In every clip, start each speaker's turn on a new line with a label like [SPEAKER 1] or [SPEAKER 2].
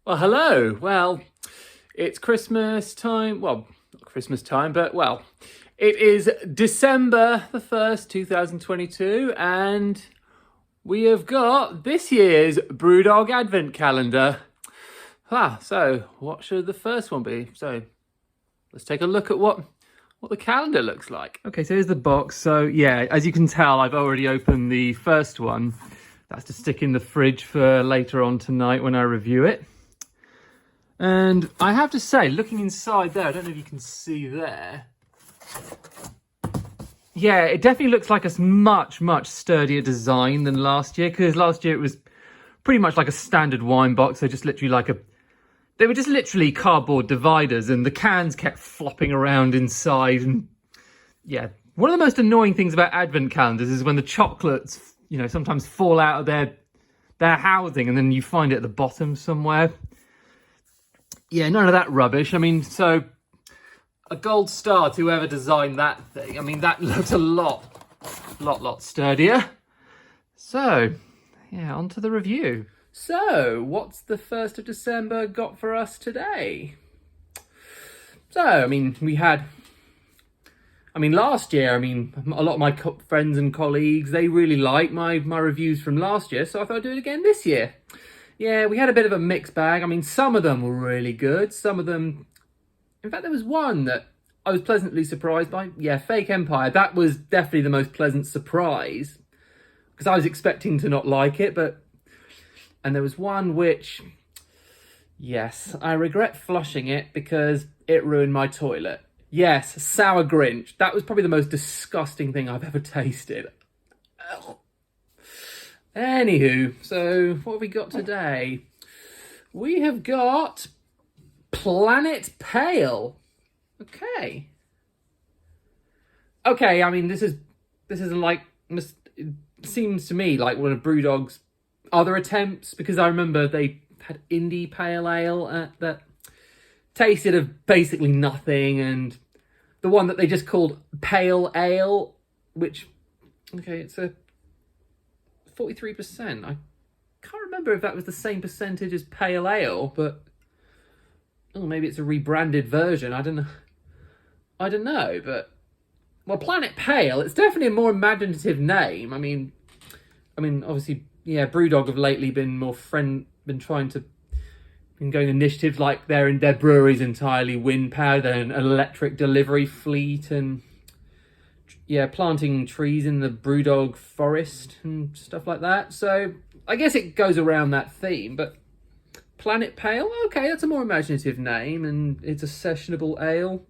[SPEAKER 1] Well, hello. Well, it's Christmas time. Well, not Christmas time, but well, it is December the 1st, 2022, and we have got this year's Brewdog Advent Calendar. So what should the first one be? So let's take a look at what the calendar looks like. Okay, so here's the box. So yeah, as you can tell, I've already opened the first one. That's to stick in the fridge for later on tonight when I review it. And I have to say, looking inside there, I don't know if you can see there. Yeah, it definitely looks like a much sturdier design than last year, because last year it was pretty much like a standard wine box. So just literally they were just literally cardboard dividers, and the cans kept flopping around inside. And yeah, one of the most annoying things about advent calendars is when the chocolates, sometimes fall out of their housing, and then you find it at the bottom somewhere. Yeah, none of that rubbish. I mean, so a gold star to whoever designed that thing. I mean, that looks a lot sturdier. So, yeah, on to the review. So, what's the 1st of December got for us today? So, last year, a lot of my friends and colleagues, they really liked my reviews from last year, so I thought I'd do it again this year. Yeah, we had a bit of a mixed bag. I mean, some of them were really good. Some of them... In fact, there was one that I was pleasantly surprised by. Yeah, Fake Empire. That was definitely the most pleasant surprise. Because I was expecting to not like it, but... And there was one which... Yes, I regret flushing it because it ruined my toilet. Yes, Sour Grinch. That was probably the most disgusting thing I've ever tasted. Ugh. Anywho, so what have we got today? We have got Planet Pale. Okay, I mean, this isn't like, it seems to me like one of Brewdog's other attempts, because I remember they had Indie Pale Ale that tasted of basically nothing, and the one that they just called Pale Ale, which, okay, it's a 43%. I can't remember if that was the same percentage as Pale Ale, but maybe it's a rebranded version. I don't know, but well, Planet Pale, it's definitely a more imaginative name. I mean, obviously, yeah, Brewdog have lately been going initiatives like their breweries entirely wind powered, and an electric delivery fleet, and yeah, planting trees in the Brewdog forest and stuff like that. So I guess it goes around that theme, but Planet Pale, okay, that's a more imaginative name, and it's a sessionable ale.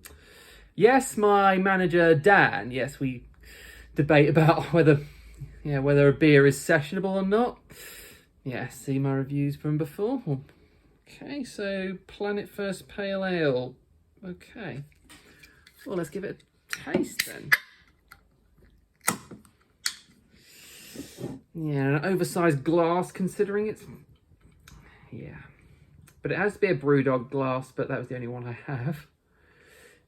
[SPEAKER 1] Yes, my manager Dan, yes, we debate about whether a beer is sessionable or not. Yeah, see my reviews from before. Okay, so Planet First Pale Ale. Okay, well, let's give it a taste then. Yeah, an oversized glass, considering it's... Yeah. But it has to be a Brewdog glass, but that was the only one I have.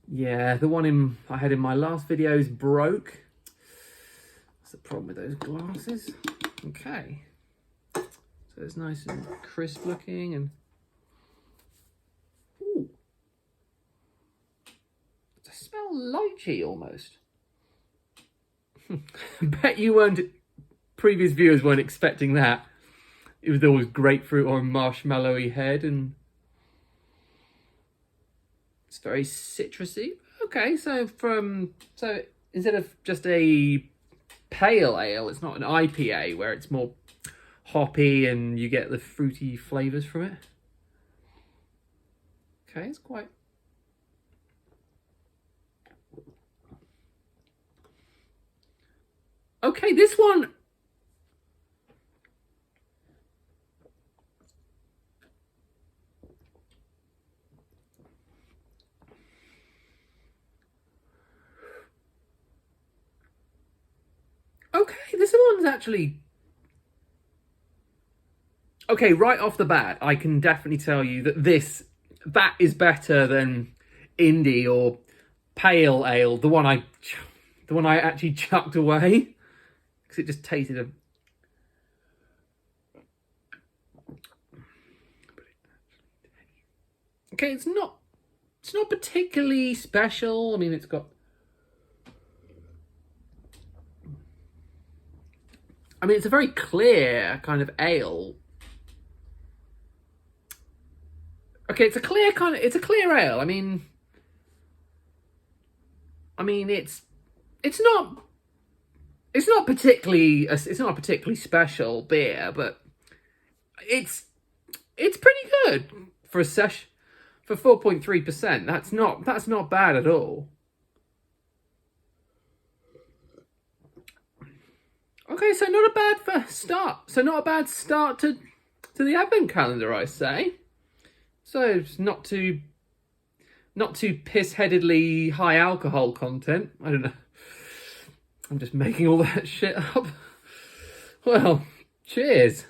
[SPEAKER 1] Yeah, the one I had in my last videos broke. That's the problem with those glasses. Okay. So it's nice and crisp looking, and... Ooh. Does it smell lychee almost? Bet you weren't... Previous viewers weren't expecting that. It was always grapefruit or marshmallowy head, and it's very citrusy. Okay, so instead of just a pale ale, it's not an IPA where it's more hoppy and you get the fruity flavours from it. Okay, it's quite... Okay, this one... Okay, this one's actually... Okay, right off the bat, I can definitely tell you that that is better than Indie or Pale Ale, the one I actually chucked away, because it just tasted of... Okay, it's not particularly special. I mean, it's got... I mean, it's a very clear kind of ale. Okay, it's a clear ale. I mean, it's not a particularly special beer, but it's pretty good for a sesh for 4.3%. That's not bad at all. Okay, so not a bad start. So not a bad start to the advent calendar, I say. So it's not too piss-headedly high alcohol content. I don't know. I'm just making all that shit up. Well, cheers.